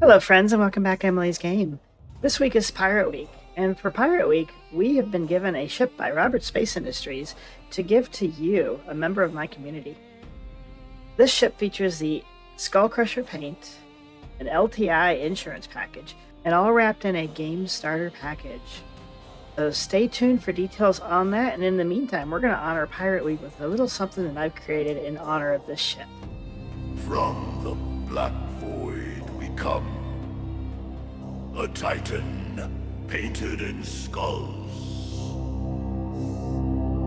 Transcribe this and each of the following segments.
Hello, friends, and welcome back to Emily's Game. This week is Pirate Week, and for Pirate Week, we have been given a ship by Robert Space Industries to give to you, a member of my community. This ship features the SkullCrusher paint, an LTI insurance package, and all wrapped in a game starter package. So stay tuned for details on that, and in the meantime, we're going to honor Pirate Week with a little something that I've created in honor of this ship. From the black void we come, a titan painted in skulls.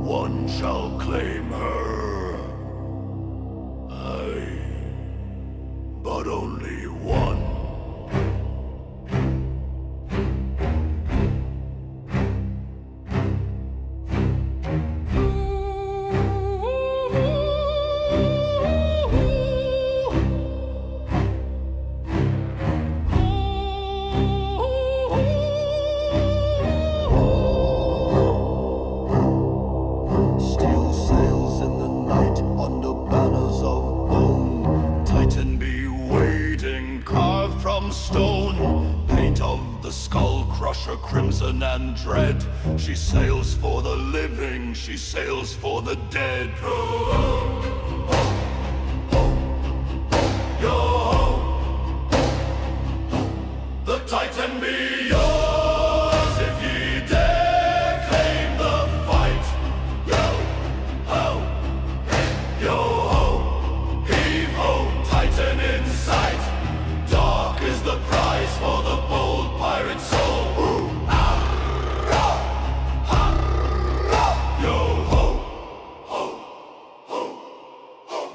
One shall claim her, but only one. Stone, paint of the SkullCrusher, crimson and dread. She sails for the living, she sails for the dead. The Titan be yours if ye dare claim the fight. Yo ho, heave ho, Titan in sight. Dark is the prize for the bold pirate soul. Yo ho,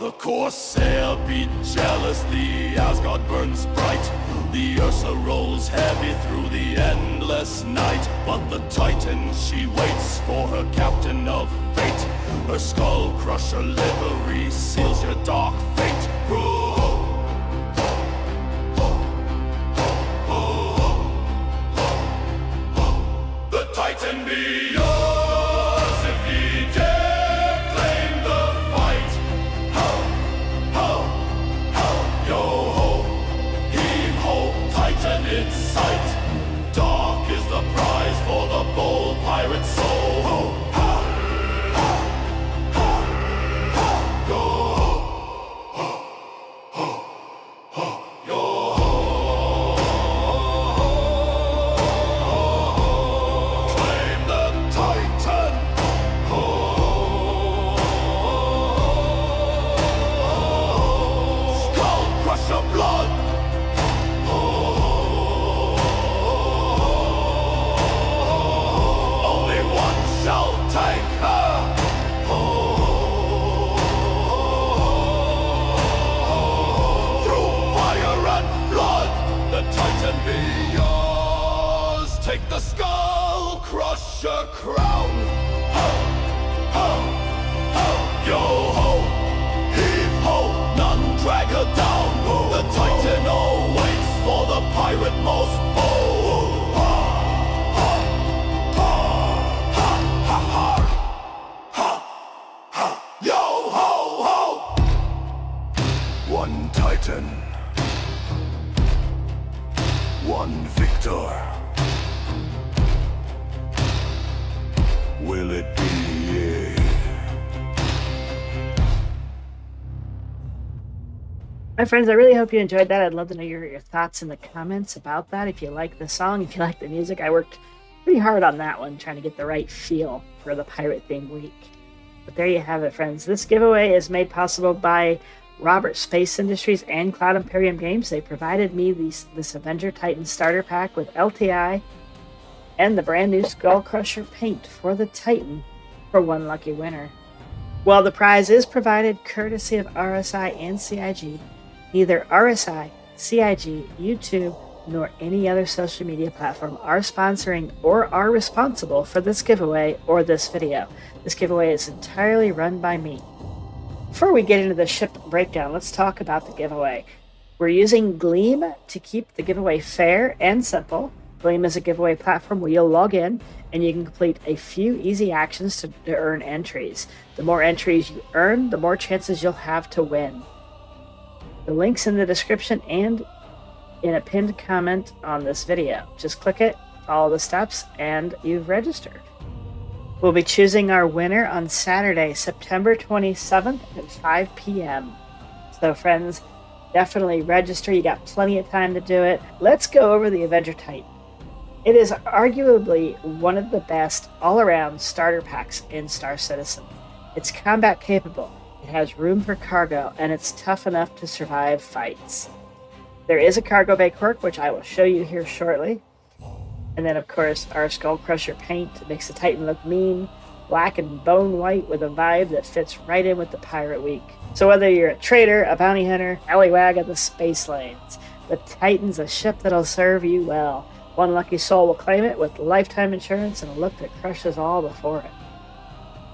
the Corsair be jealous, the Asgard burns bright. The Ursa rolls heavy through the endless night. But the Titan, she waits for her captain of fate. Her SkullCrusher livery seals your dark fate. Titan be yours if ye dare claim the fight. Ho, yo ho, heave ho, Titan in sight. Dark is the prize for the bold pirate soul. Ho, take the SkullCrusher crown. Yo ho, heave ho, none drag her down. The Titan awaits for the pirate most bold. Yo ho ho, one Titan, one victor. Will it be ye? My friends, I really hope you enjoyed that. I'd love to know your thoughts in the comments about that. If you like the song, if you like the music, I worked pretty hard on that one, trying to get the right feel for the pirate themed week. But there you have it, friends. This giveaway is made possible by Robert Space Industries and Cloud Imperium Games. They provided me this Avenger Titan starter pack with LTI and the brand new SkullCrusher paint for the Titan for one lucky winner. While the prize is provided courtesy of RSI and CIG, neither RSI, CIG, YouTube, nor any other social media platform are sponsoring or are responsible for this giveaway or this video. This giveaway is entirely run by me. Before we get into the ship breakdown, let's talk about the giveaway. We're using Gleam to keep the giveaway fair and simple. Gleam is a giveaway platform where you'll log in and you can complete a few easy actions to earn entries. The more entries you earn, the more chances you'll have to win. The link's in the description and in a pinned comment on this video. Just click it, follow the steps, and you've registered. We'll be choosing our winner on Saturday, September 27th at 5 p.m. So friends, definitely register. You got plenty of time to do it. Let's go over the Avenger Titan. It is arguably one of the best all-around starter packs in Star Citizen. It's combat capable, it has room for cargo, and it's tough enough to survive fights. There is a cargo bay quirk, which I will show you here shortly. And then, of course, our SkullCrusher paint makes the Titan look mean, black and bone white with a vibe that fits right in with the Pirate Week. So whether you're a trader, a bounty hunter, allywag of the space lanes, the Titan's a ship that'll serve you well. One lucky soul will claim it with lifetime insurance and a look that crushes all before it.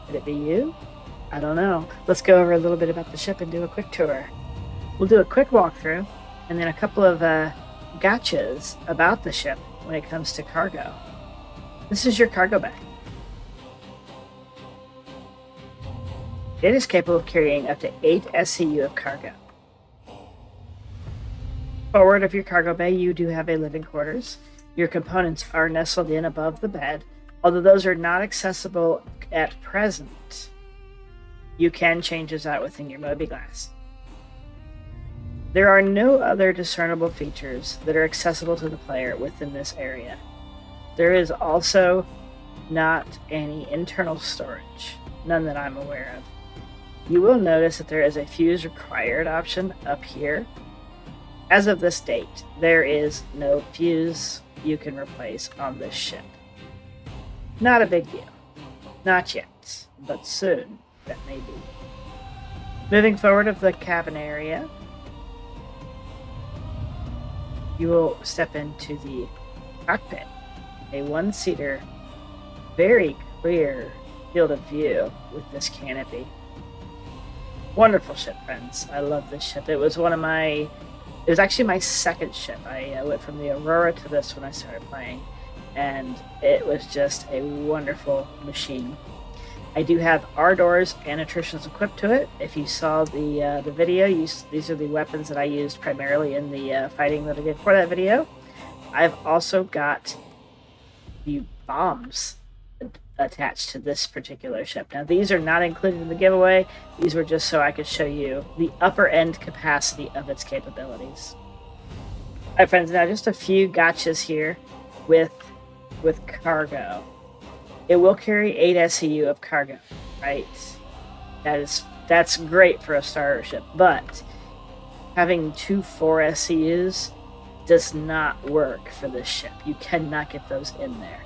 Could it be you? I don't know. Let's go over a little bit about the ship and do a quick tour. We'll do a quick walkthrough and then a couple of gotchas about the ship when it comes to cargo. This is your cargo bay. It is capable of carrying up to 8 SCU of cargo. Forward of your cargo bay, you do have a living quarters. Your components are nestled in above the bed, although those are not accessible at present. You can change those out within your mobiGlas. There are no other discernible features that are accessible to the player within this area. There is also not any internal storage, none that I'm aware of. You will notice that there is a fuse required option up here. As of this date, there is no fuse you can replace on this ship. Not a big deal. Not yet, but soon that may be. Moving forward of the cabin area, you will step into the cockpit, a one-seater, very clear field of view with this canopy. Wonderful ship, friends. I love this ship. It was actually my second ship. I went from the Aurora to this when I started playing, and it was just a wonderful machine. I do have R doors and attritions equipped to it. If you saw the video, these are the weapons that I used primarily in the fighting that I did for that video. I've also got the bombs attached to this particular ship. Now, these are not included in the giveaway. These were just so I could show you the upper end capacity of its capabilities. All right, friends, now just a few gotchas here with cargo. It will carry 8 SCU of cargo, right? That's great for a starter ship, but having 2 4 SCUs does not work for this ship. You cannot get those in there.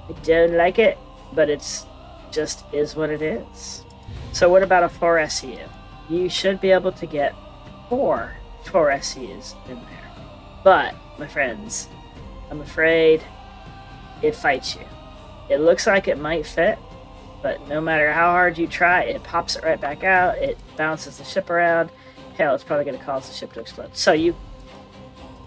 I don't like it, but it's just is what it is. So what about a 4 SCU? You should be able to get 4 SCUs in there. But, my friends, I'm afraid it fights you. It looks like it might fit, but no matter how hard you try, it pops it right back out, it bounces the ship around. Hell, it's probably going to cause the ship to explode. So you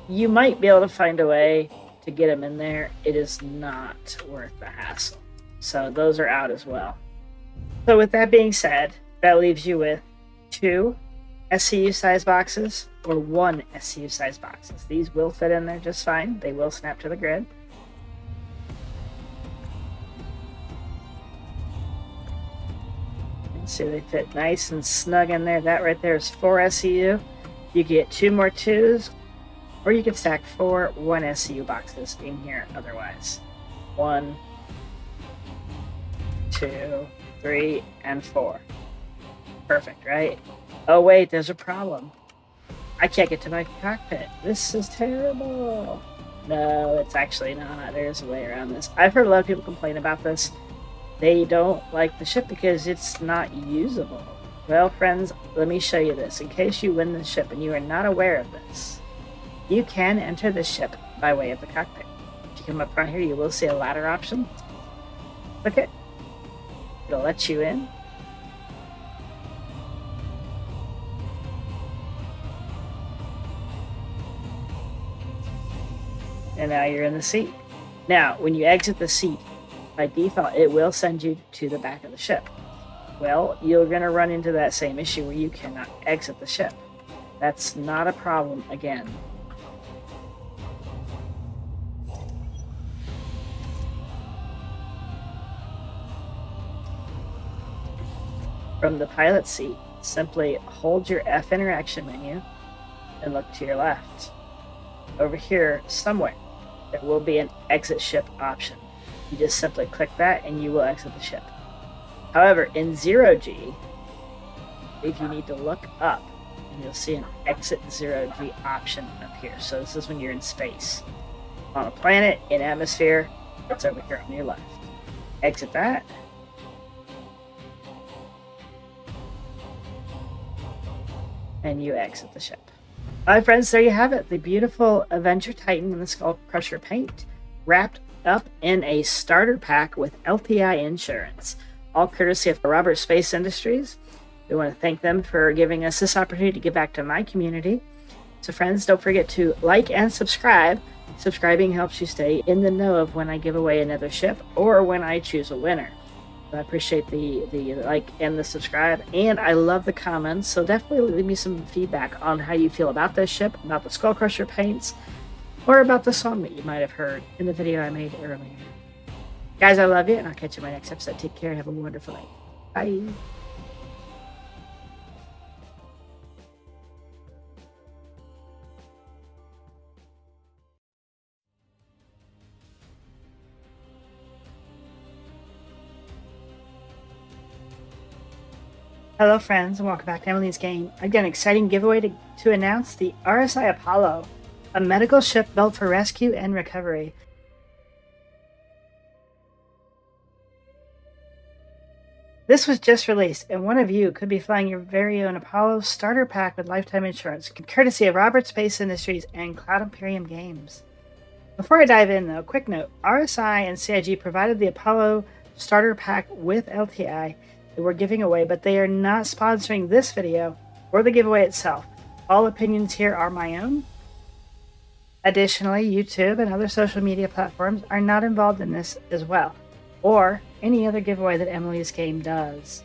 might be able to find a way to get them in there. It is not worth the hassle. So those are out as well. So with that being said, that leaves you with 2 SCU size boxes or 1 SCU size boxes. These will fit in there just fine. They will snap to the grid. So they fit nice and snug in there. That right there is 4 SCU. You get 2 more 2s, or you can stack 4 1 SCU boxes in here otherwise. 1, 2, 3, and 4. Perfect, right? Oh wait, there's a problem. I can't get to my cockpit. This is terrible. No, it's actually not. There's a way around this. I've heard a lot of people complain about this. They don't like the ship because it's not usable. Well, friends, let me show you this. In case you win the ship and you are not aware of this, you can enter the ship by way of the cockpit. If you come up front here, you will see a ladder option. Click it. It'll let you in. And now you're in the seat. Now, when you exit the seat, by default, it will send you to the back of the ship. Well, you're going to run into that same issue where you cannot exit the ship. That's not a problem again. From the pilot seat, simply hold your F interaction menu and look to your left. Over here, somewhere, there will be an exit ship option. You just simply click that and you will exit the ship. However, in 0G, if you need to look up, and you'll see an exit 0G option up here. So this is when you're in space. On a planet, in atmosphere, it's over here on your left. Exit that. And you exit the ship. Alright friends, there you have it. The beautiful Avenger Titan in the SkullCrusher paint, wrapped up in a starter pack with LTI insurance. All courtesy of Robert Space Industries. We want to thank them for giving us this opportunity to give back to my community. So friends, don't forget to like and subscribe. Subscribing helps you stay in the know of when I give away another ship or when I choose a winner. So I appreciate the like and the subscribe, and I love the comments. So definitely leave me some feedback on how you feel about this ship, about the SkullCrusher paints, or about the song that you might have heard in the video I made earlier. Guys, I love you, and I'll catch you in my next episode. Take care. Have a wonderful night. Bye. Hello friends, and welcome back to Emily's Game. I've got an exciting giveaway to announce: the RSI Apollo, a medical ship built for rescue and recovery. This was just released, and one of you could be flying your very own Apollo starter pack with lifetime insurance, courtesy of Robert Space Industries and Cloud Imperium Games. Before I dive in though, quick note: RSI and CIG provided the Apollo starter pack with LTI that we're giving away, but they are not sponsoring this video or the giveaway itself. All opinions here are my own. Additionally, YouTube and other social media platforms are not involved in this as well, or any other giveaway that Emily's Game does.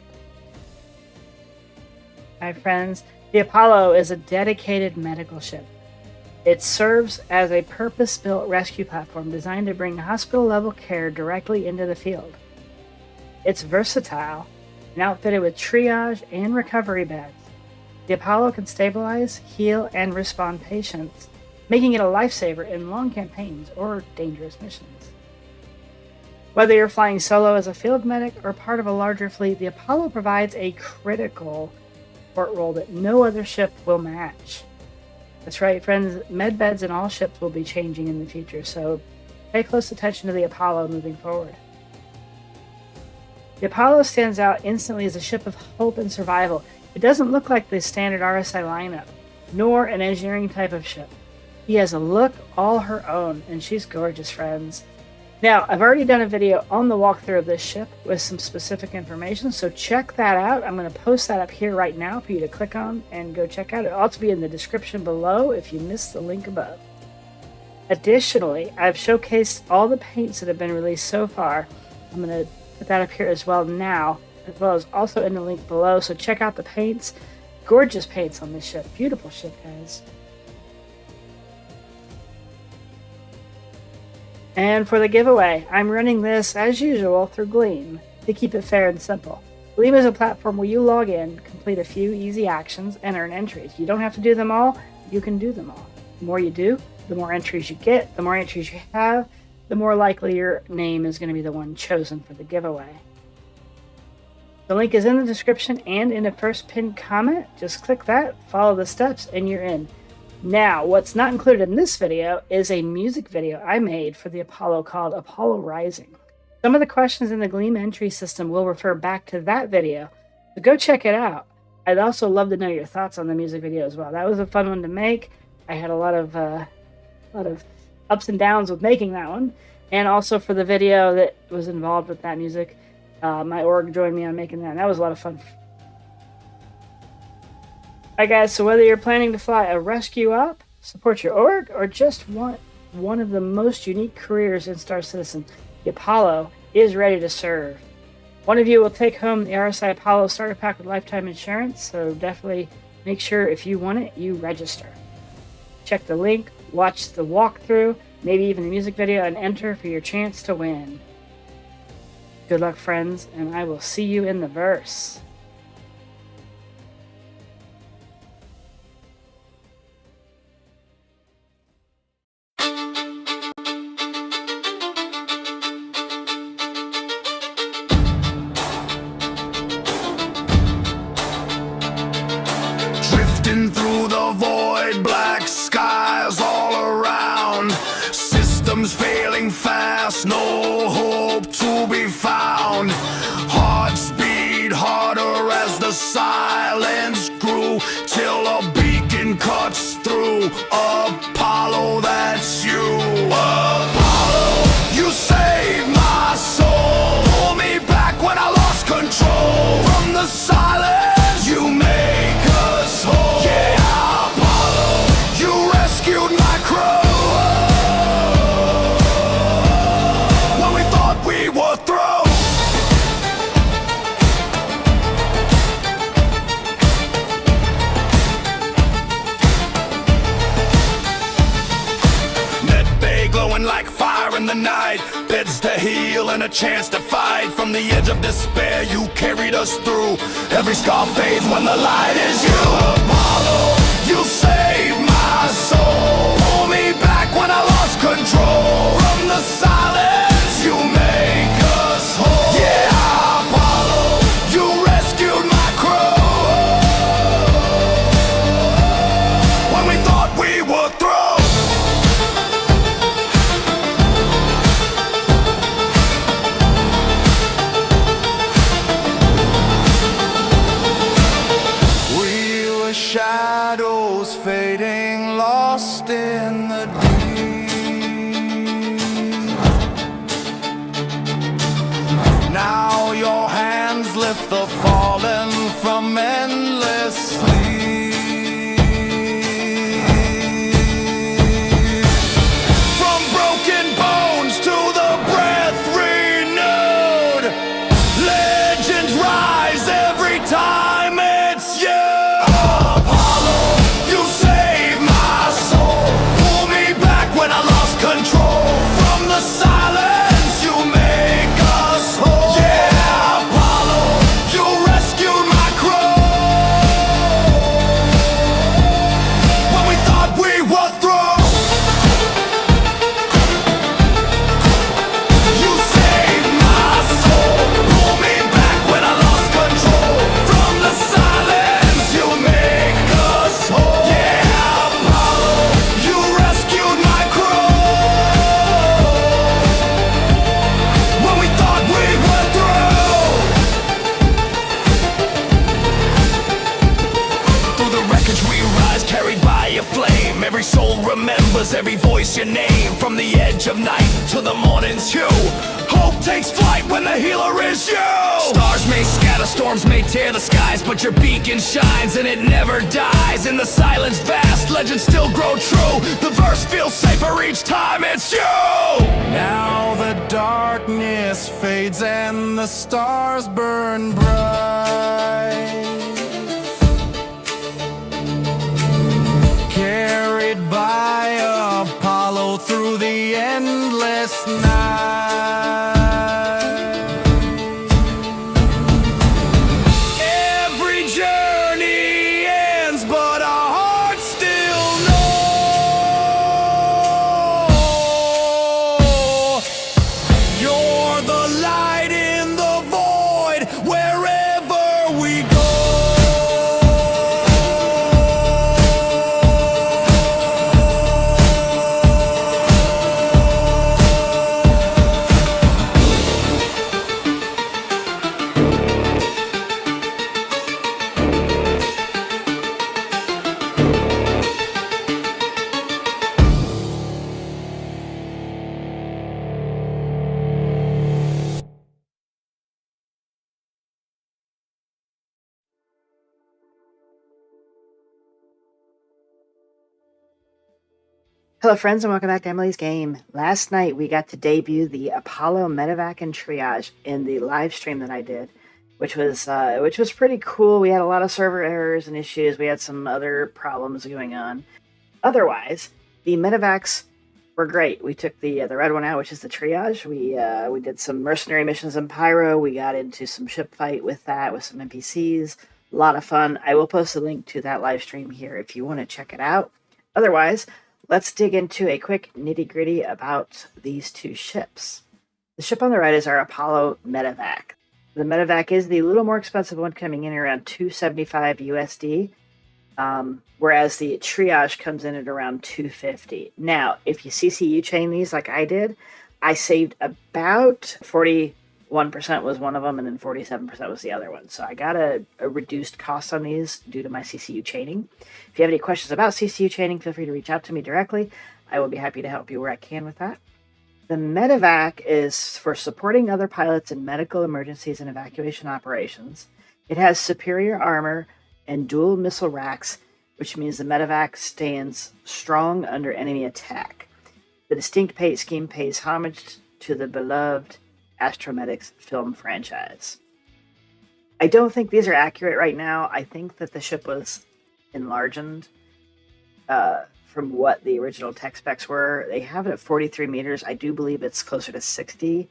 My friends, the Apollo is a dedicated medical ship. It serves as a purpose-built rescue platform designed to bring hospital-level care directly into the field. It's versatile and outfitted with triage and recovery beds. The Apollo can stabilize, heal, and respond patients, making it a lifesaver in long campaigns or dangerous missions. Whether you're flying solo as a field medic or part of a larger fleet, the Apollo provides a critical support role that no other ship will match. That's right, friends, med beds in all ships will be changing in the future, so pay close attention to the Apollo moving forward. The Apollo stands out instantly as a ship of hope and survival. It doesn't look like the standard RSI lineup, nor an engineering type of ship. She has a look all her own, and she's gorgeous, friends. Now, I've already done a video on the walkthrough of this ship with some specific information, so check that out. I'm going to post that up here right now for you to click on and go check out. It'll also be in the description below if you missed the link above. Additionally, I've showcased all the paints that have been released so far. I'm going to put that up here as well now, as well as also in the link below, so check out the paints. Gorgeous paints on this ship. Beautiful ship, guys. And for the giveaway, I'm running this, as usual, through Gleam to keep it fair and simple. Gleam is a platform where you log in, complete a few easy actions, and earn entries. You don't have to do them all, you can do them all. The more you do, the more entries you get. The more entries you have, the more likely your name is going to be the one chosen for the giveaway. The link is in the description and in the first pinned comment. Just click that, follow the steps, and you're in. Now, what's not included in this video is a music video I made for the Apollo called Apollo Rising. Some of the questions in the Gleam entry system will refer back to that video, so go check it out. I'd also love to know your thoughts on the music video as well. That was a fun one to make. I had a lot of ups and downs with making that one, and also for the video that was involved with that music. My org joined me on making that, and that was a lot of fun. Alright guys, so whether you're planning to fly a rescue op, support your org, or just want one of the most unique careers in Star Citizen, the Apollo is ready to serve. One of you will take home the RSI Apollo starter pack with lifetime insurance, so definitely make sure if you want it, you register. Check the link, watch the walkthrough, maybe even the music video, and enter for your chance to win. Good luck, friends, and I will see you in the verse. night, beds to heal and a chance to fight. From the edge of despair, you carried us through. Every scar fades when the light is you. Apollo, you saved my soul. Pull me back when I lost control. From the silence, you make us whole. Yeah, Apollo, you rescued my crew. When we thought we were through. Shadows fading, lost in the deep. Now your hands lift the fallen from endless sleep. From broken bones to the breath renewed, legends rise every time it's you. Every soul remembers, every voice your name. From the edge of night to the morning's hue, hope takes flight when the healer is you. Stars may scatter, storms may tear the skies, but your beacon shines and it never dies. In the silence vast, legends still grow true. The verse feels safer each time it's you. Now the darkness fades and the stars burn bright. Carried by Apollo through the endless night. Every journey ends, but our hearts still know. You're the light in the void wherever we go. Hello friends and welcome back to Emily's Game. Last night we got to debut the Apollo Medevac and Triage in the live stream that I did, which was pretty cool. We had a lot of server errors and issues. We had some other problems going on. Otherwise, the Medevacs were great. We took the red one out, which is the Triage. We did some mercenary missions in Pyro. We got into some ship fight with that, with some NPCs. A lot of fun. I will post a link to that live stream here if you want to check it out. Otherwise, let's dig into a quick nitty-gritty about these two ships. The ship on the right is our Apollo Medevac. The Medevac is the little more expensive one, coming in around $275 USD, whereas the Triage comes in at around $250. Now, if you CCU chain these like I did, I saved about 41% was one of them, and then 47% was the other one. So I got a reduced cost on these due to my CCU chaining. If you have any questions about CCU chaining, feel free to reach out to me directly. I will be happy to help you where I can with that. The Medevac is for supporting other pilots in medical emergencies and evacuation operations. It has superior armor and dual missile racks, which means the Medevac stands strong under enemy attack. The distinct paint scheme pays homage to the beloved Astromedics film franchise. I don't think these are accurate right now. I think that the ship was enlarged from what the original tech specs were. They have it at 43 meters. I do believe it's closer to 60.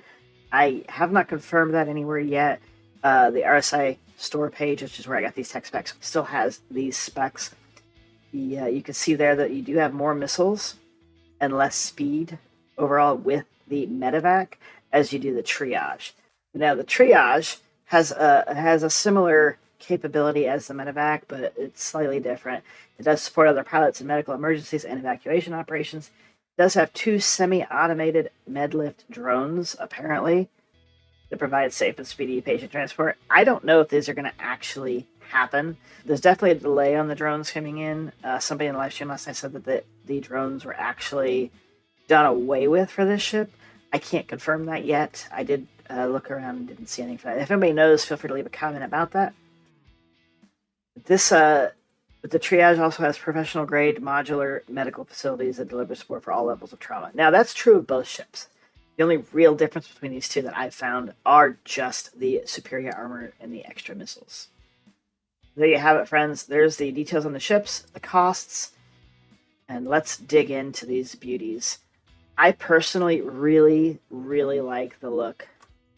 I have not confirmed that anywhere yet. The RSI store page, which is where I got these tech specs, still has these specs. You can see there that you do have more missiles and less speed overall with the medevac as you do the triage. Now the triage has a similar capability as the medevac, but it's slightly different. It does support other pilots in medical emergencies and evacuation operations. It does have 2 semi-automated medlift drones, apparently, that provide safe and speedy patient transport. I don't know if these are going to actually happen. There's definitely a delay on the drones coming in. Somebody in the live stream last night said that the drones were actually done away with for this ship. I can't confirm that yet. I did look around and didn't see anything for that. If anybody knows, feel free to leave a comment about that. But the triage also has professional grade modular medical facilities that deliver support for all levels of trauma. Now that's true of both ships. The only real difference between these two that I've found are just the superior armor and the extra missiles. There you have it, friends. There's the details on the ships, the costs, and let's dig into these beauties. I personally really, really like the look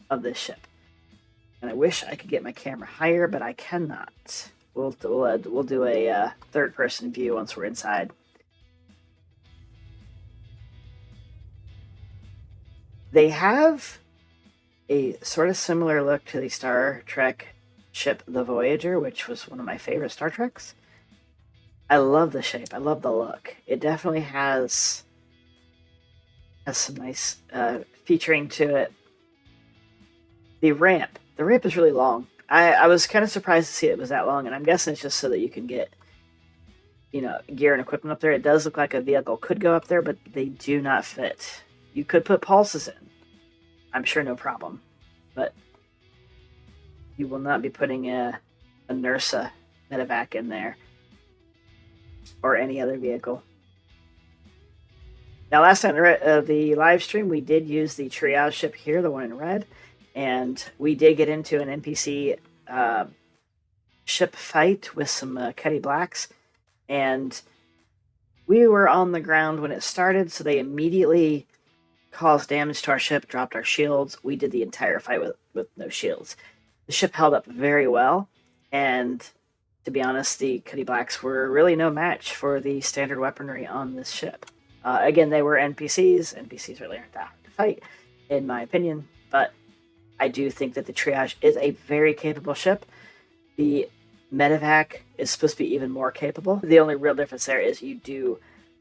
of this ship. And I wish I could get my camera higher, but I cannot. We'll do a third-person view once we're inside. They have a sort of similar look to the Star Trek ship, the Voyager, which was one of my favorite Star Treks. I love the shape. I love the look. It definitely has some nice featuring to it. The ramp is really long. I was kind of surprised to see it was that long, and I'm guessing it's just so that you can get, gear and equipment up there. It does look like a vehicle could go up there, but they do not fit. You could put pulses in. I'm sure no problem. But you will not be putting a NERSA medevac in there. Or any other vehicle. Now, last time the live stream, we did use the triage ship here, the one in red. And we did get into an NPC ship fight with some Cuddy Blacks. And we were on the ground when it started, so they immediately caused damage to our ship, dropped our shields. We did the entire fight with no shields. The ship held up very well, and to be honest, the Cuddy Blacks were really no match for the standard weaponry on this ship. Again, they were NPCs. NPCs really aren't that hard to fight, in my opinion, but I do think that the triage is a very capable ship. The medevac is supposed to be even more capable. The only real difference there is you do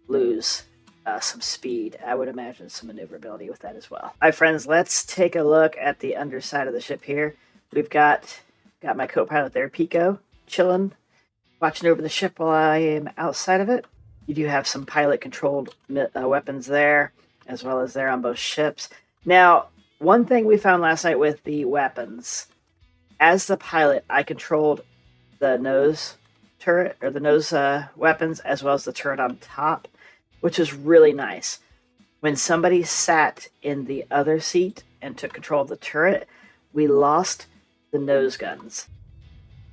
lose some speed. I would imagine some maneuverability with that as well. All right, friends, let's take a look at the underside of the ship here. We've got my co-pilot there, Pico, chilling, watching over the ship while I am outside of it. You do have some pilot-controlled weapons there, as well as there on both ships. Now, one thing we found last night with the weapons, as the pilot, I controlled the nose turret, or the nose weapons, as well as the turret on top, which is really nice. When somebody sat in the other seat and took control of the turret, we lost the nose guns.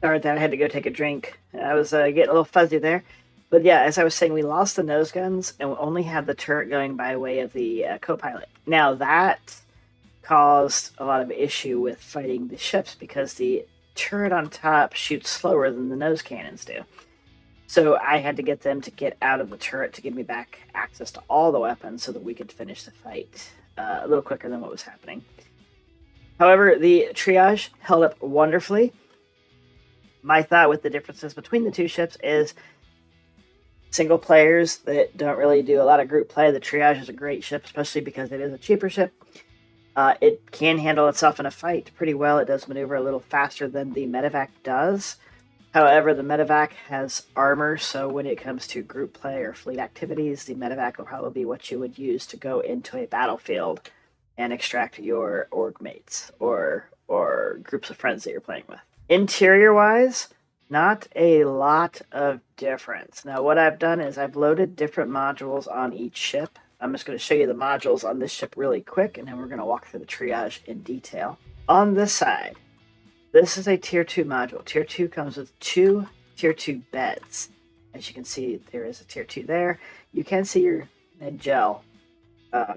Sorry that I had to go take a drink. I was getting a little fuzzy there. But yeah, as I was saying, we lost the nose guns and we only had the turret going by way of the co-pilot. Now that caused a lot of issue with fighting the ships because the turret on top shoots slower than the nose cannons do. So I had to get them to get out of the turret to give me back access to all the weapons so that we could finish the fight a little quicker than what was happening. However, the triage held up wonderfully. My thought with the differences between the two ships is single players that don't really do a lot of group play. The triage is a great ship, especially because it is a cheaper ship. It can handle itself in a fight pretty well. It does maneuver a little faster than the medevac does. However, the medevac has armor, so when it comes to group play or fleet activities, the medevac will probably be what you would use to go into a battlefield and extract your org mates or groups of friends that you're playing with. Interior-wise, not a lot of difference. Now, what I've done is I've loaded different modules on each ship. I'm just going to show you the modules on this ship really quick, and then we're going to walk through the triage in detail. On this side, this is a Tier 2 module. Tier 2 comes with 2 Tier 2 beds. As you can see, there is a tier 2 there. You can see your med gel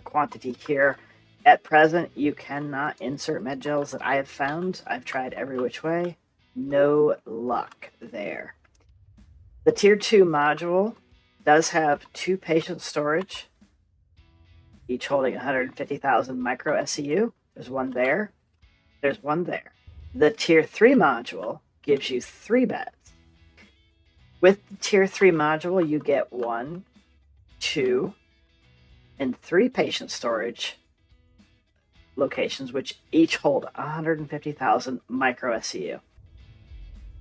quantity here. At present, you cannot insert med gels that I have found. I've tried every which way. No luck there. The tier 2 module does have 2 patient storage, each holding 150,000 micro SEU. There's one there. There's one there. The tier 3 module gives you 3 beds. With the tier 3 module, you get 1, 2, and 3 patient storage locations, which each hold 150,000 micro SEU.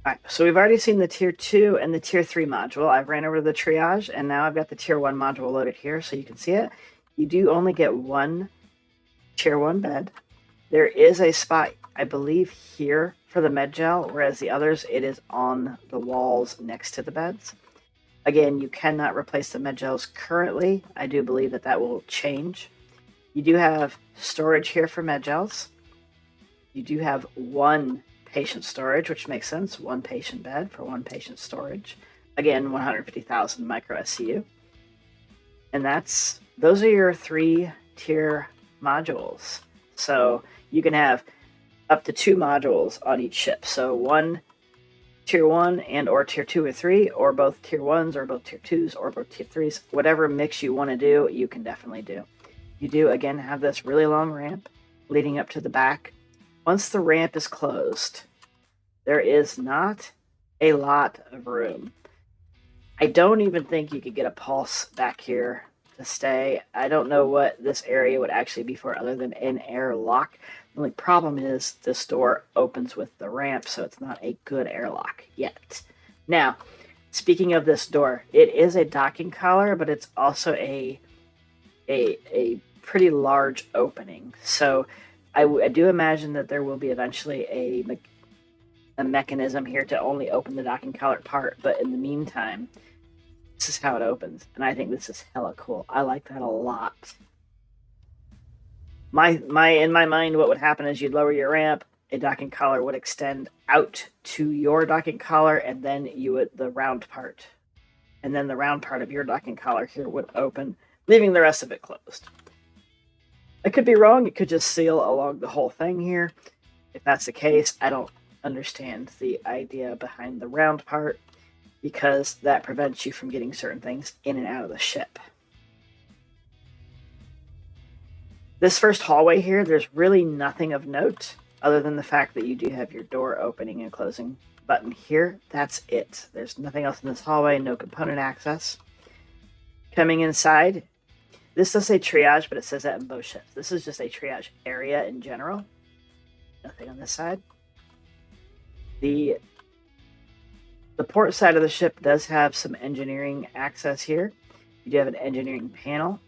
All right, so we've already seen the tier 2 and the tier 3 module. I've ran over the triage, and now I've got the tier 1 module loaded here, so you can see it. You do only get 1 tier 1 bed. There is a spot, I believe, here for the med gel, whereas the others, it is on the walls next to the beds. Again, you cannot replace the med gels currently. I do believe that that will change. You do have storage here for med gels. You do have 1 patient storage, which makes sense. 1 patient bed for 1 patient storage. Again, 150,000 micro SCU. And those are your 3 tier modules. So you can have up to 2 modules on each ship. So 1 tier 1 and or tier 2 or 3, or both tier 1s or both tier 2s or both tier 3s. Whatever mix you want to do, you can definitely do. You do, again, have this really long ramp leading up to the back. Once the ramp is closed, there is not a lot of room. I don't even think you could get a pulse back here to stay. I don't know what this area would actually be for other than an airlock. The only problem is this door opens with the ramp, so it's not a good airlock yet. Now, speaking of this door, it is a docking collar, but it's also a pretty large opening. So I do imagine that there will be eventually a mechanism here to only open the docking collar part, but in the meantime, this is how it opens, and I think this is hella cool. I like that a lot. In my mind, what would happen is you'd lower your ramp, a docking collar would extend out to your docking collar, and then the round part. And then the round part of your docking collar here would open, leaving the rest of it closed. I could be wrong. It could just seal along the whole thing here. If that's the case, I don't understand the idea behind the round part, because that prevents you from getting certain things in and out of the ship. This first hallway here, there's really nothing of note other than the fact that you do have your door opening and closing button here. That's it. There's nothing else in this hallway, no component access. Coming inside, this does say triage, but it says that in both ships. This is just a triage area in general. Nothing on this side. The port side of the ship does have some engineering access here. You do have an engineering panel.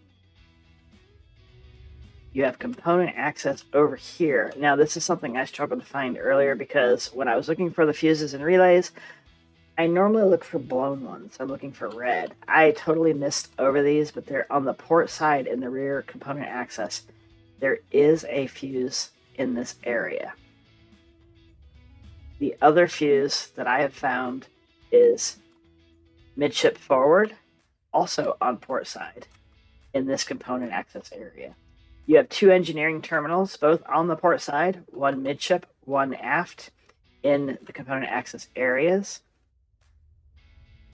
You have component access over here. Now, this is something I struggled to find earlier because when I was looking for the fuses and relays, I normally look for blown ones. I'm looking for red. I totally missed over these, but they're on the port side in the rear component access. There is a fuse in this area. The other fuse that I have found is midship forward, also on port side in this component access area. You have 2 engineering terminals, both on the port side, 1 midship, 1 aft in the component access areas.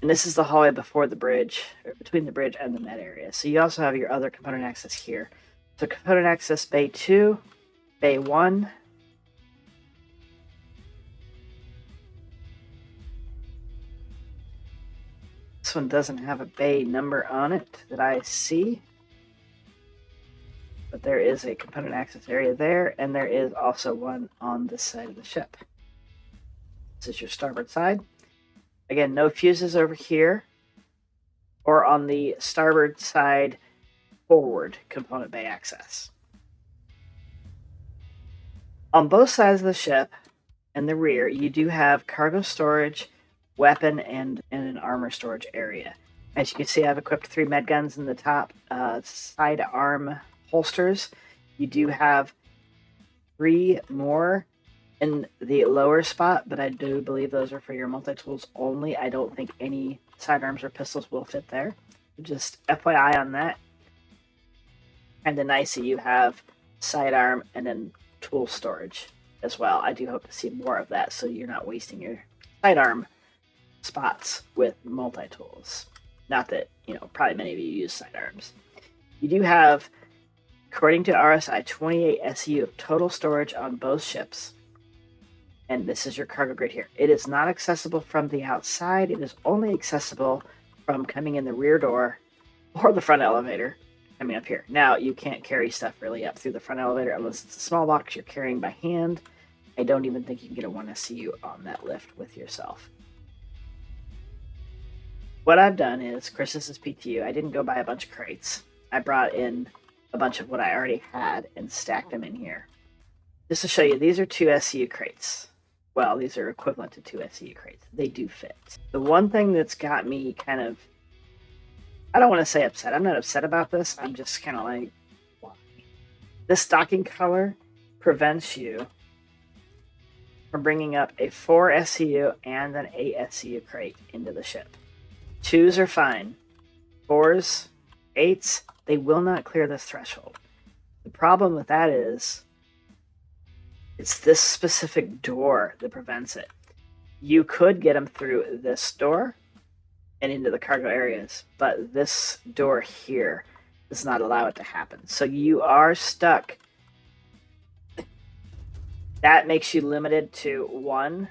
And this is the hallway before the bridge, or between the bridge and the med area. So you also have your other component access here. So component access bay 2, bay 1. This one doesn't have a bay number on it that I see. But there is a component access area there, and there is also one on this side of the ship. This is your starboard side. Again, no fuses over here or on the starboard side forward component bay access. On both sides of the ship and the rear, you do have cargo storage, weapon, and an armor storage area. As you can see, I've equipped 3 med guns in the top side arm holsters. You do have 3 more in the lower spot, but I do believe those are for your multi-tools only. I don't think any sidearms or pistols will fit there. Just FYI on that. Kind of nice that you have sidearm and then tool storage as well. I do hope to see more of that so you're not wasting your sidearm spots with multi-tools. Not that, probably many of you use sidearms. You do have, according to RSI, 28 SEU of total storage on both ships. And this is your cargo grid here. It is not accessible from the outside. It is only accessible from coming in the rear door or the front elevator coming up here. Now, you can't carry stuff really up through the front elevator unless it's a small box you're carrying by hand. I don't even think you can get a 1 SEU on that lift with yourself. What I've done is, Chris, this is PTU. I didn't go buy a bunch of crates. I brought in a bunch of what I already had and stacked them in here. Just to show you, these are 2 SEU crates. Well, these are equivalent to 2 SEU crates. They do fit. The one thing that's got me kind of, I don't want to say upset. I'm not upset about this. I'm just kind of like, why? This docking color prevents you from bringing up a 4 SEU and an 8 SEU crate into the ship. 2s are fine. 4s, 8s, they will not clear this threshold. The problem with that is it's this specific door that prevents it. You could get them through this door and into the cargo areas, but this door here does not allow it to happen. So you are stuck. That makes you limited to 1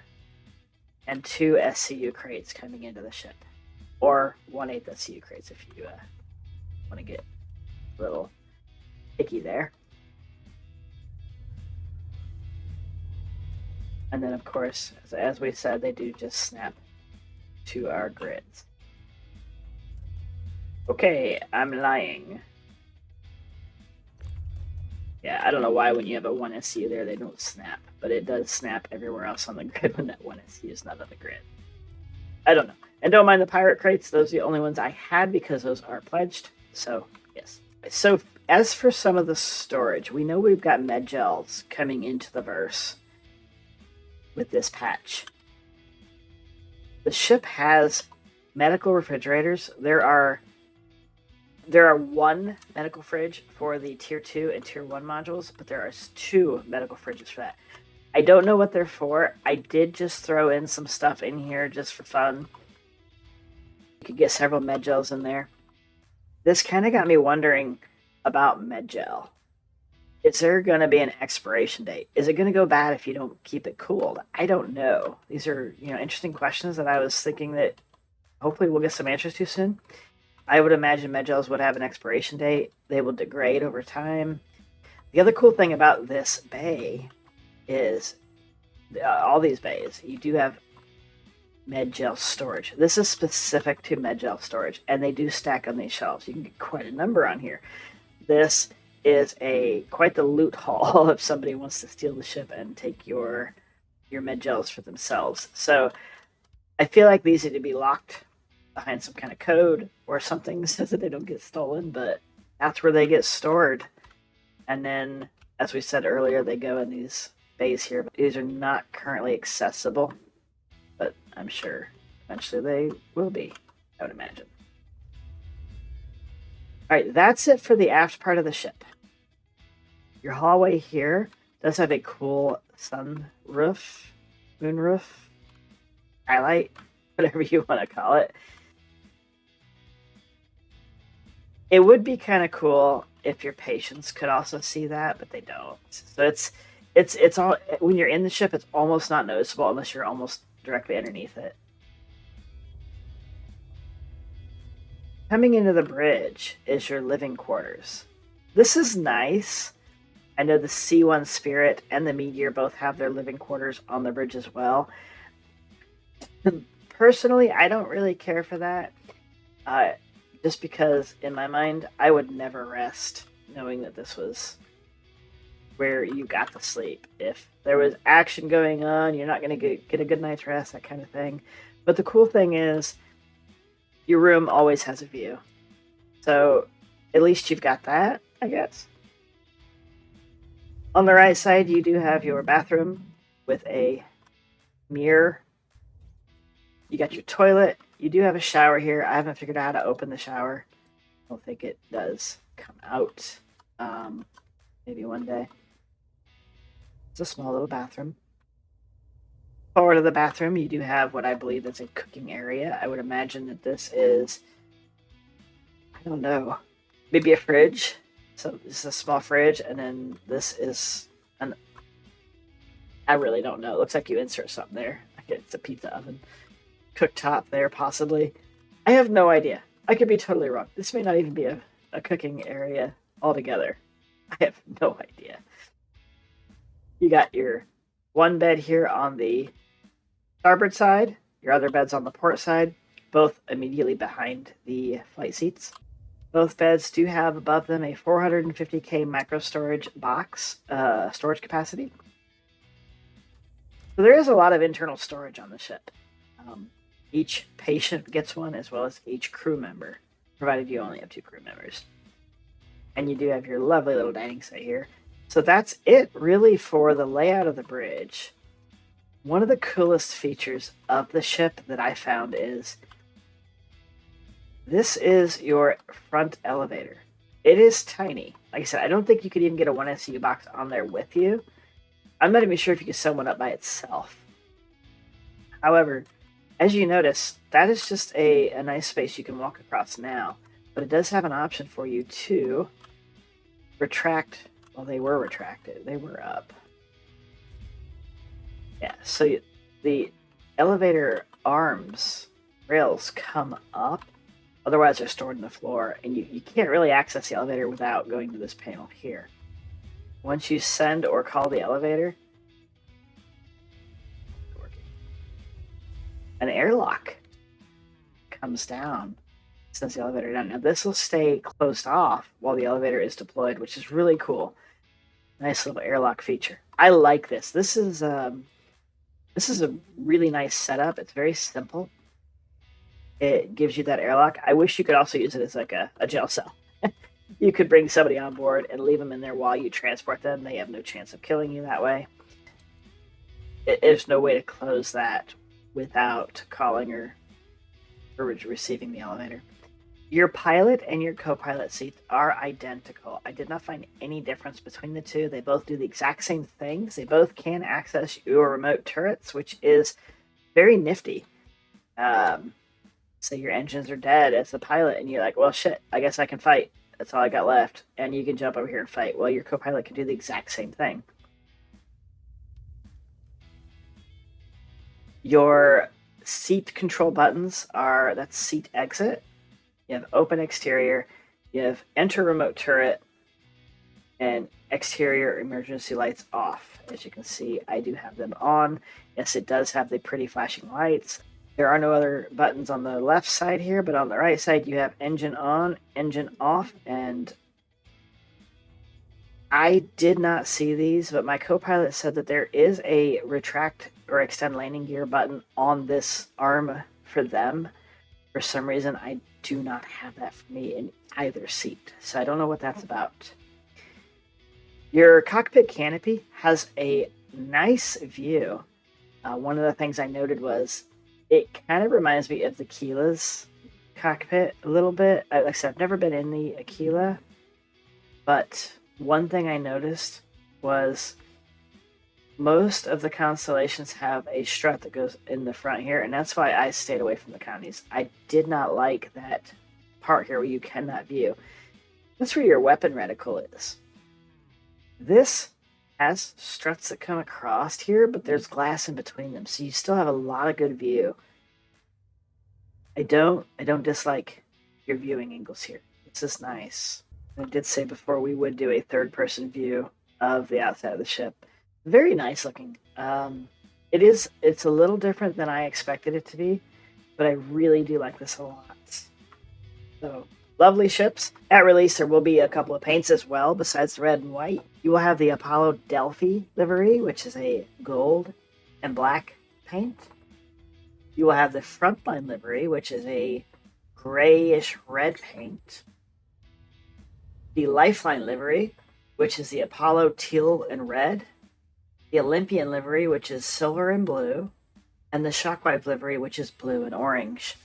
and 2 SCU crates coming into the ship. Or 1/8 SCU crates if you want to get a little picky there. And then, of course, as we said, they do just snap to our grids. Okay, I'm lying. Yeah, I don't know why when you have a 1 SCU there, they don't snap. But it does snap everywhere else on the grid when that 1 SCU is not on the grid. I don't know. And don't mind the pirate crates. Those are the only ones I had because those are pledged. So, yes. So, as for some of the storage, we know we've got med gels coming into the verse with this patch. The ship has medical refrigerators. There are 1 medical fridge for the tier 2 and tier 1 modules, but there are 2 medical fridges for that. I don't know what they're for. I did just throw in some stuff in here just for fun. You could get several med gels in there. This kind of got me wondering about med gel. Is there going to be an expiration date? Is it going to go bad if you don't keep it cooled? I don't know. These are, interesting questions that I was thinking that hopefully we'll get some answers to soon. I would imagine med gels would have an expiration date. They will degrade over time. The other cool thing about this bay is all these bays, you do have med gel storage. This is specific to med gel storage, and they do stack on these shelves. You can get quite a number on here. This is quite the loot haul if somebody wants to steal the ship and take your med gels for themselves. So I feel like these need to be locked behind some kind of code or something so that they don't get stolen, but that's where they get stored. And then, as we said earlier, they go in these bays here. These are not currently accessible, but I'm sure eventually they will be, I would imagine. All right, that's it for the aft part of the ship. Your hallway here does have a cool sunroof, moonroof, skylight, whatever you want to call it. It would be kind of cool if your patients could also see that, but they don't. So it's all, when you're in the ship, it's almost not noticeable unless you're almost directly underneath it. Coming into the bridge is your living quarters. This is nice. I know the C1 Spirit and the Meteor both have their living quarters on the bridge as well. Personally, I don't really care for that. Just because, in my mind, I would never rest knowing that this was where you got to sleep. If there was action going on, you're not going to get a good night's rest, that kind of thing. But the cool thing is, your room always has a view. So, at least you've got that, I guess. On the right side, you do have your bathroom. with a mirror. You got your toilet. You do have a shower here. I haven't figured out how to open the shower. I don't think it does come out. Maybe one day. It's a small little bathroom. Forward of the bathroom, you do have what I believe is a cooking area. I would imagine that this is, I don't know, maybe a fridge. So this is a small fridge, and then this is an, I really don't know. It looks like you insert something there. It's a pizza oven. Cooktop there, possibly. I have no idea. I could be totally wrong. This may not even be a cooking area altogether. I have no idea. You got your one bed here on the starboard side, your other bed's on the port side, both immediately behind the flight seats. Both beds do have above them a 450K micro storage box storage capacity. So there is a lot of internal storage on the ship. Each patient gets one, as well as each crew member, provided you only have 2 crew members. And you do have your lovely little dining set here. So that's it really for the layout of the bridge. One of the coolest features of the ship that I found is this is your front elevator. It is tiny. Like I said, I don't think you could even get a 1SU box on there with you. I'm not even sure if you could send one up by itself. However, as you notice, that is just a nice space you can walk across now. But it does have an option for you to retract. Well, they were retracted. They were up. Yeah, so the elevator arms, rails come up. Otherwise, they're stored in the floor. And you can't really access the elevator without going to this panel here. Once you send or call the elevator, an airlock comes down, sends the elevator down. Now this will stay closed off while the elevator is deployed, which is really cool. Nice little airlock feature. I like this. This is a really nice setup. It's very simple. It gives you that airlock. I wish you could also use it as like a jail cell. You could bring somebody on board and leave them in there while you transport them. They have no chance of killing you that way. There's no way to close that without calling or receiving the elevator. Your pilot and your co-pilot seats are identical. I did not find any difference between the two. They both do the exact same things. They both can access your remote turrets, which is very nifty. Say your engines are dead as a pilot and you're like, well, shit, I guess I can fight. That's all I got left. And you can jump over here and fight. Well, your co-pilot can do the exact same thing. Your seat control buttons are, that's seat exit. You have open exterior. You have enter remote turret and exterior emergency lights off. As you can see, I do have them on. Yes, it does have the pretty flashing lights. There are no other buttons on the left side here, but on the right side you have engine on, engine off, and I did not see these, but my co-pilot said that there is a retract or extend landing gear button on this arm for them. For some reason, I do not have that for me in either seat, so I don't know what that's about. Your cockpit canopy has a nice view. One of the things I noted was it kind of reminds me of the Aquila's cockpit a little bit. Like I said, I've never been in the Aquila, but one thing I noticed was most of the constellations have a strut that goes in the front here, and that's why I stayed away from the Connies. I did not like that part here where you cannot view. That's where your weapon reticle is. This has struts that come across here, but there's glass in between them, so you still have a lot of good view. I don't dislike your viewing angles here. This is nice. I did say before we would do a third-person view of the outside of the ship. Very nice looking. It's a little different than I expected it to be, but I really do like this a lot. So, lovely ships. At release, there will be a couple of paints as well, besides the red and white. You will have the Apollo Delphi livery, which is a gold and black paint. You will have the Frontline livery, which is a grayish red paint. The Lifeline livery, which is the Apollo teal and red. the Olympian livery, which is silver and blue, and the Shockwave livery, which is blue and orange.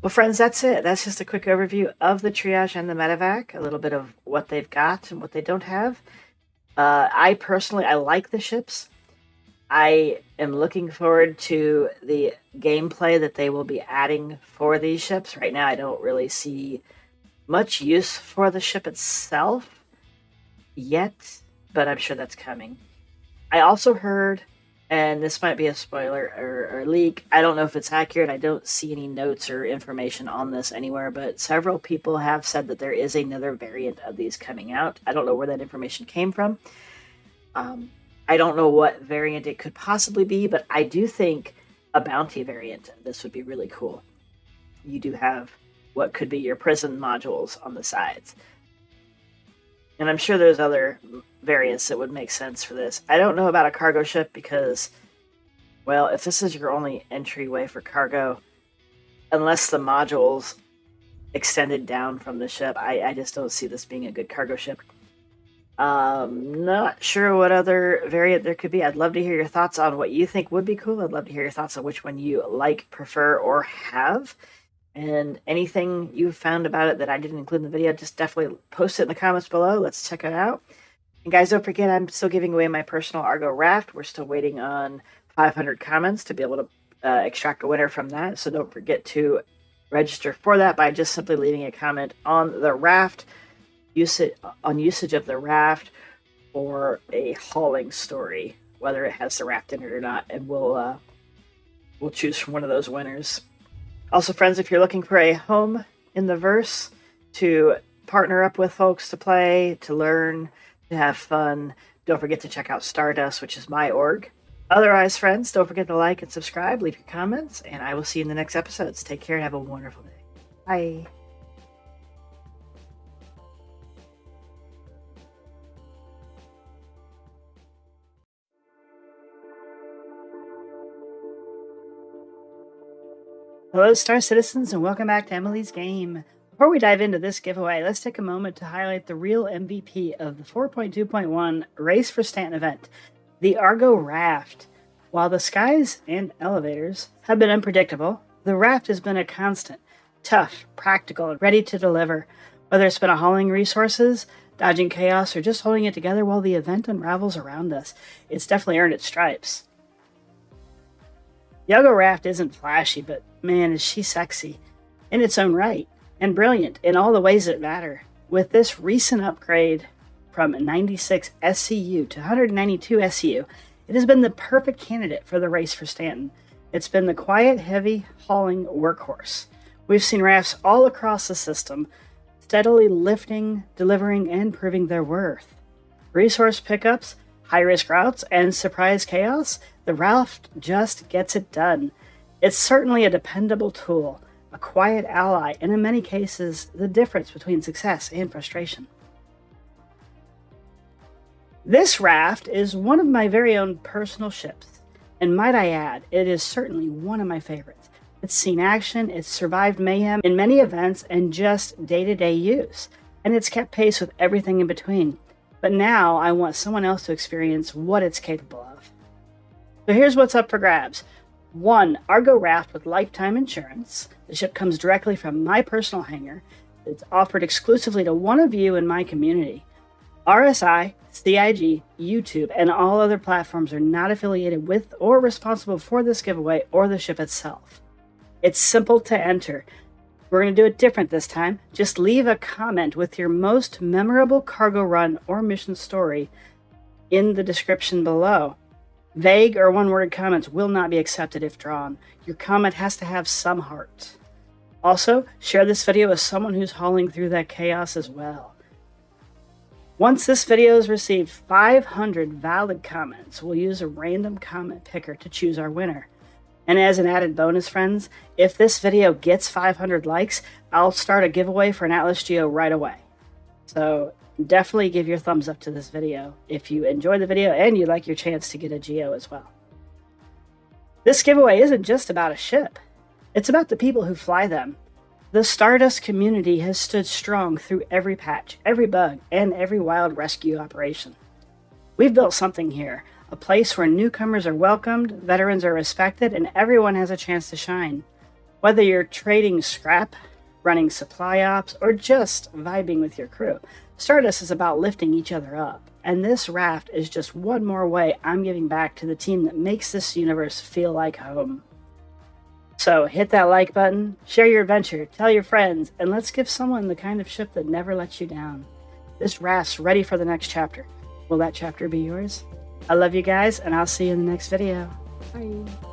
Well, friends, that's it. That's just a quick overview of the triage and the medevac, a little bit of what they've got and what they don't have. I personally like the ships. I am looking forward to the gameplay that they will be adding for these ships. Right now, I don't really see much use for the ship itself yet, but I'm sure that's coming. I also heard, and this might be a spoiler or leak, I don't know if it's accurate, I don't see any notes or information on this anywhere, but several people have said that there is another variant of these coming out. I don't know where that information came from. I don't know what variant it could possibly be, but I do think a bounty variant, this would be really cool. You do have what could be your prison modules on the sides. And I'm sure there's other variants that would make sense for this. I don't know about a cargo ship because, well, if this is your only entryway for cargo, unless the modules extended down from the ship, I just don't see this being a good cargo ship. Not sure what other variant there could be. I'd love to hear your thoughts on what you think would be cool. I'd love to hear your thoughts on which one you like, prefer, or have. And anything you found about it that I didn't include in the video, just definitely post it in the comments below. Let's check it out. And guys, don't forget, I'm still giving away my personal Argo RAFT. We're still waiting on 500 comments to be able to extract a winner from that. So don't forget to register for that by just simply leaving a comment on the RAFT, usage of the RAFT, or a hauling story, whether it has the RAFT in it or not, and we'll choose from one of those winners. Also, friends, if you're looking for a home in the verse to partner up with folks to play, to learn, to have fun, don't forget to check out Stardust, which is my org. Otherwise, friends, don't forget to like and subscribe, leave your comments, and I will see you in the next episodes. Take care and have a wonderful day. Bye. Hello, Star Citizens, and welcome back to Emily's Game. Before we dive into this giveaway, let's take a moment to highlight the real MVP of the 4.2.1 Race for Stanton event, the Argo RAFT. While the skies and elevators have been unpredictable, the RAFT has been a constant, tough, practical, and ready to deliver. Whether it's been hauling resources, dodging chaos, or just holding it together while the event unravels around us, it's definitely earned its stripes. The Argo RAFT isn't flashy, but man, is she sexy in its own right, and brilliant in all the ways that matter. With this recent upgrade from 96 SCU to 192 SCU, it has been the perfect candidate for the race for Stanton. It's been the quiet, heavy hauling workhorse. We've seen rafts all across the system, steadily lifting, delivering, and proving their worth. Resource pickups, high-risk routes, and surprise chaos, the RAFT just gets it done. It's certainly a dependable tool, a quiet ally, and in many cases, the difference between success and frustration. This RAFT is one of my very own personal ships, and might I add, it is certainly one of my favorites. It's seen action, it's survived mayhem in many events and just day-to-day use, and it's kept pace with everything in between. But now I want someone else to experience what it's capable of. So here's what's up for grabs. 1. Argo RAFT with lifetime insurance. The ship comes directly from my personal hangar. It's offered exclusively to one of you in my community. RSI, CIG, YouTube, and all other platforms are not affiliated with or responsible for this giveaway or the ship itself. It's simple to enter. We're going to do it different this time. Just leave a comment with your most memorable cargo run or mission story in the description below. Vague or one-word comments will not be accepted if drawn. Your comment has to have some heart. Also, share this video with someone who's hauling through that chaos as well. Once this video has received 500 valid comments, we'll use a random comment picker to choose our winner. And as an added bonus, friends, if this video gets 500 likes, I'll start a giveaway for an Atlas Geo right away. So definitely give your thumbs up to this video if you enjoyed the video and you'd like your chance to get a Geo as well. This giveaway isn't just about a ship. It's about the people who fly them. The Stardust community has stood strong through every patch, every bug, and every wild rescue operation. We've built something here, a place where newcomers are welcomed, veterans are respected, and everyone has a chance to shine. Whether you're trading scrap, running supply ops, or just vibing with your crew, Stardust is about lifting each other up. And this raft is just one more way I'm giving back to the team that makes this universe feel like home. So hit that like button, share your adventure, tell your friends, and let's give someone the kind of ship that never lets you down. This raft's ready for the next chapter. Will that chapter be yours? I love you guys, and I'll see you in the next video. Bye.